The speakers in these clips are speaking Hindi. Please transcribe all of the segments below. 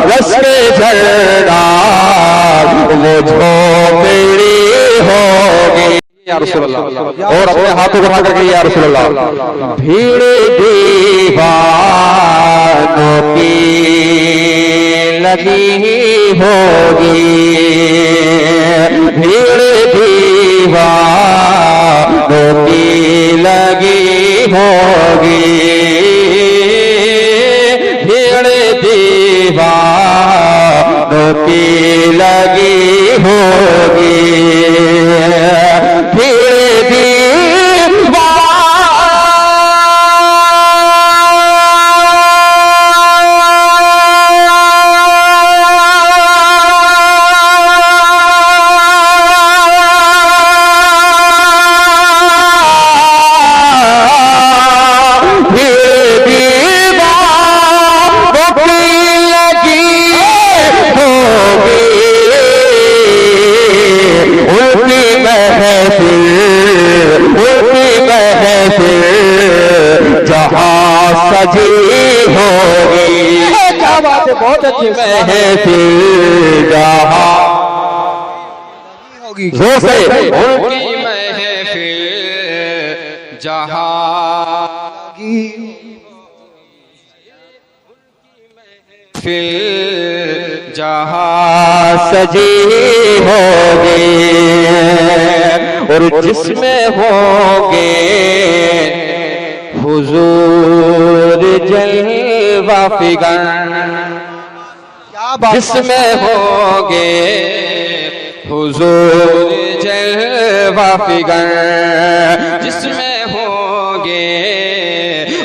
रस के झरना वो झोपड़ी होगी या रसूल अल्लाह। और अपने हाथों को उठा करके या रसूल अल्लाह। भीड़ दीवानों की लगी होगी, भीड़ दीवानों की लगी होगी, भीड़ दीवानों की लगी होगी, सजी होगी। क्या बात है, बहुत अच्छी महफिल जहां होगी, जोर से उनकी महफिल जहां महफिल जहां सजी होगी, और जिसमें होंगे हुजूर जलवा फिगर, जिसमें होंगे हुजूर जलवा फिगर, जिसमें होंगे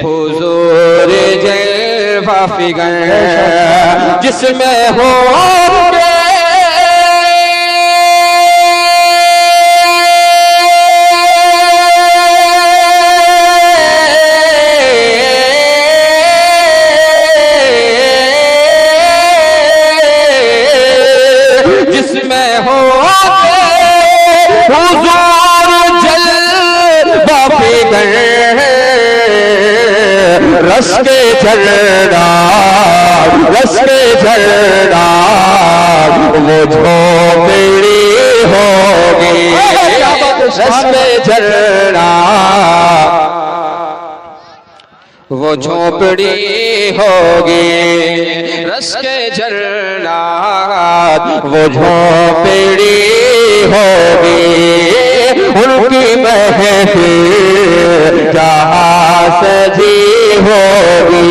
हुजूर जलवा फिगर, जिसमें होंगे रस के झरना वो झोपड़ी होगी, रस के झरना वो झोपड़ी होगी, रस के झरना वो झोपड़ी होगी, उनकी महफिल जहां सजी होगी,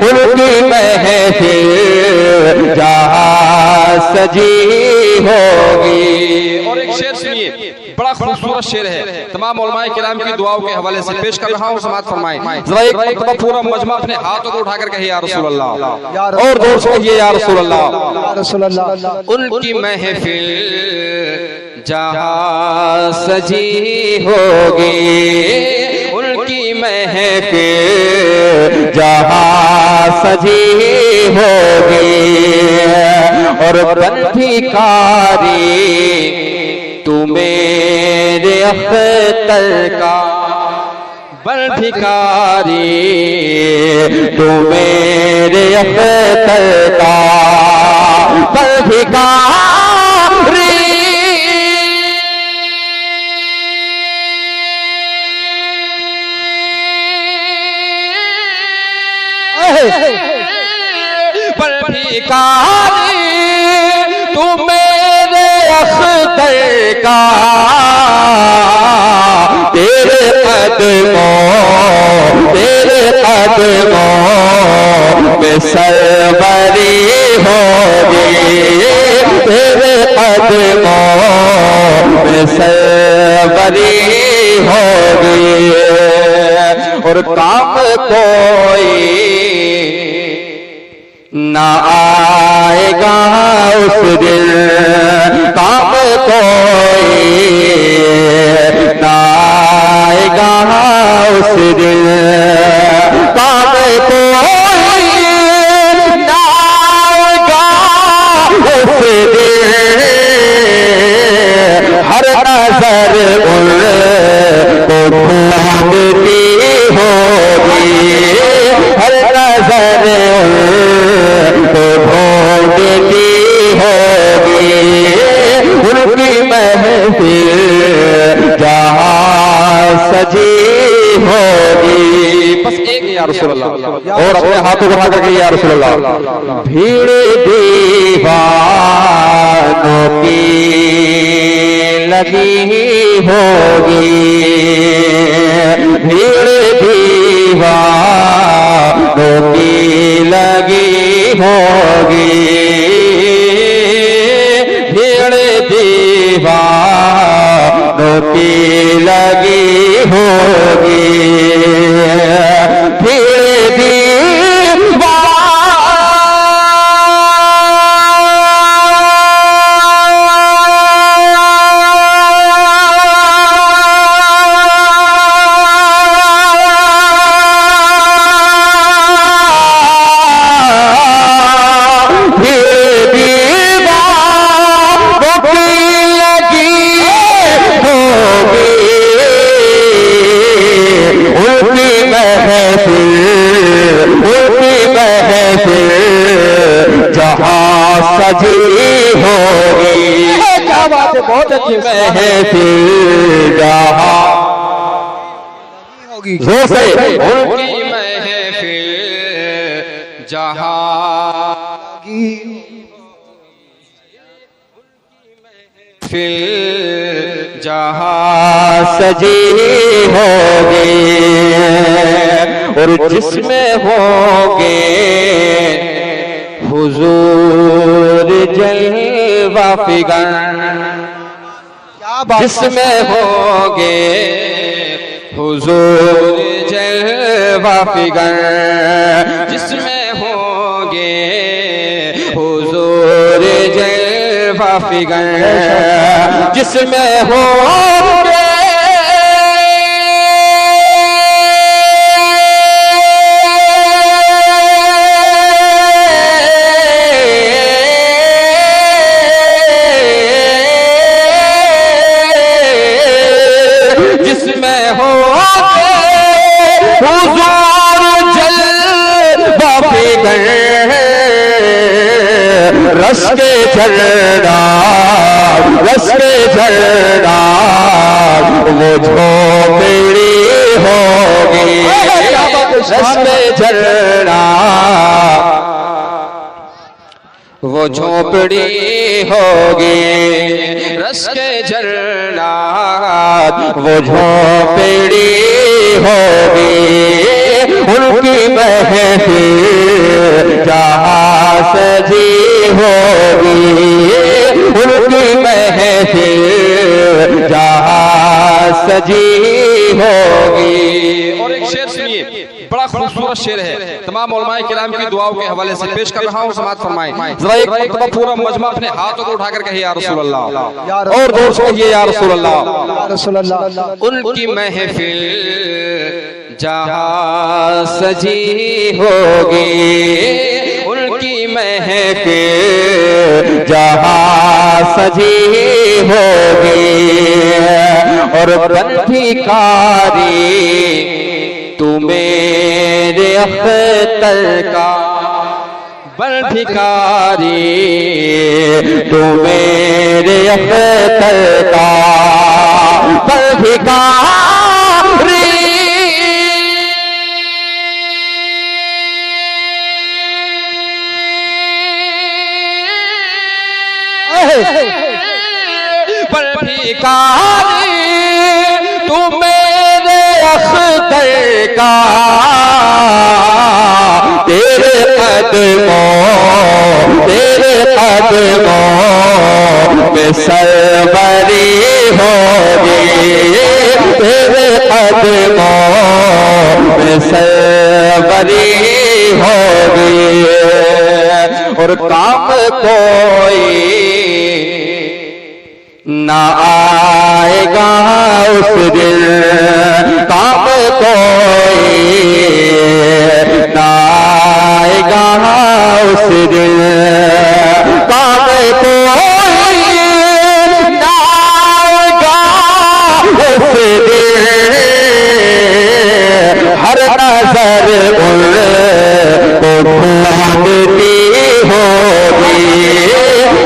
उनकी महफिल जहां सजी होगी। और एक शेर सुनिए, बड़ा खूबसूरत शेर है, तमाम उलमाए किराम की दुआओं के हवाले से पेश कर रहा हूँ, समाअत फरमाएं। जरा एक मरतबा पूरा मजमा अपने हाथों को उठाकर कहे या रसूल अल्लाह, और जोर से कहिए या रसूल अल्लाह। उनकी महफिल जहां सजी होगी, उनकी महफिल जहां सजी होगी, और बन भिखारी तू मेरे अख्तर का, बन भिखारी तू मेरे अख्तर का, बन भिखारी पर भिखारी तू मेरे अख्तर का, तेरे कदमों में सरवरी होगी, तेरे कदमों में सरवरी होगी, और काम कोई ना आएगा उस दिन, काम कोई ना आएगा उस दिन, काम कोई ना आएगा उस दिन, हर नजर उनको ढूंढती होगी, हर महफिल जहां सजी होगी। बस एक या रसूल अल्लाह, और अपने हाथों को उठा करके या रसूल अल्लाह। भीड़ दीवानों की लगी होगी, भीड़ दीवानों की लगी होगी, भीड़ दीवानों की लगी होगी, भीड़ सजी होगी। क्या बात है, बहुत अच्छी महफिल जहां होगी, जोर से उनकी महफिल जहां फिर जहां सजी होगी, और जिसमें होंगे हुजूर जलवा फिगर, जिसमें होंगे हुजूर जलवा फिगर, जिसमें होंगे हुजूर जलवा फिगर, जिसमें होंगे रस के झरना, रस के झरना वो झोपड़ी होगी, रस के झरना वो झोपड़ी होगी, रस के झरना वो झोपड़ी होगी, उनकी महफिल जहां सजी होगी, उनकी महफिल जहां सजी होगी। और एक शेर सुनिए, बड़ा खूबसूरत शेर है, तमाम उलमाए किराम की दुआओं के हवाले से पेश कर रहा हूँ, समाअत फरमाएं। जरा एक मरतबा पूरा मजमा अपने हाथों को उठाकर कहिए या रसूल अल्लाह, और जोर से कहिए या रसूल अल्लाह। उनकी महफिल जहां सजी होगी, उनकी महफिल जहां सजी होगी, और बंधिकारी तू मेरे अख्तर का, बंधिकारी तू मेरे अख्तर का, बंधिकारी बंधिकारी तू मेरे अख्तर का, तेरे कदमों में सरवरी होगी, तेरे कदमों में सरवरी होगी, और काम कोई ना आएगा उस दिन, काम कोई ना आएगा उस दिन, काम कोई ना आएगा उस दिन, हर नजर उनको ढूंढती होगी,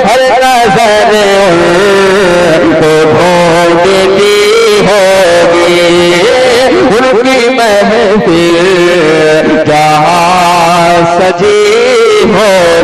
हर नजर उनको सजी होगी।